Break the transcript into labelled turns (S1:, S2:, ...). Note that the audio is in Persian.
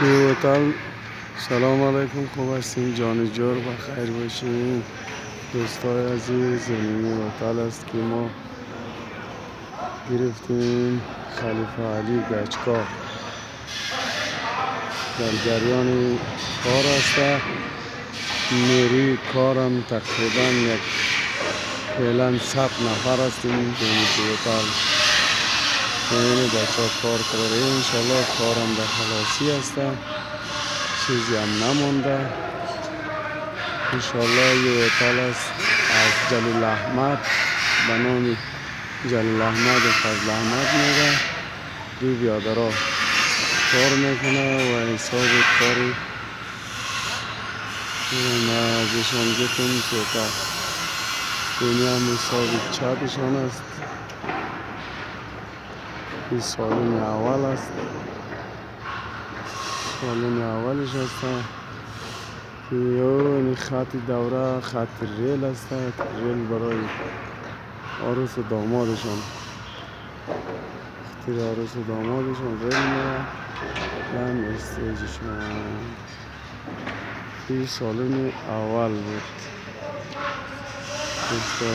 S1: هوتل. سلام علیکم، خوب هستین؟ جان جور بخیر باشین دوستای عزیز. زمینی هوتل است که ما گرفتیم. خلیفه علی گچکار در جریان کار است. نیروی کارم تقریبا فعلا 100 نفر هستیم. در هوتل این بچه ها کار کرده. انشالله کارم در خلاصی است، چیزی هم نمانده. انشالله یه هتل است از جلیل احمد، به نام جلیل احمد و فضل احمد میگه. دو بیادرها کار میکنه و حساب کاری ازشان گفتم که اینی هم حساب چپشان است. این سالن اول است، سالن اولش است که این خط دوره خط ریل است. ریل برای عروس و دامادشان، خطیر عروس و دامادشان ریل میره هم استیجشان. این سالن اول بود.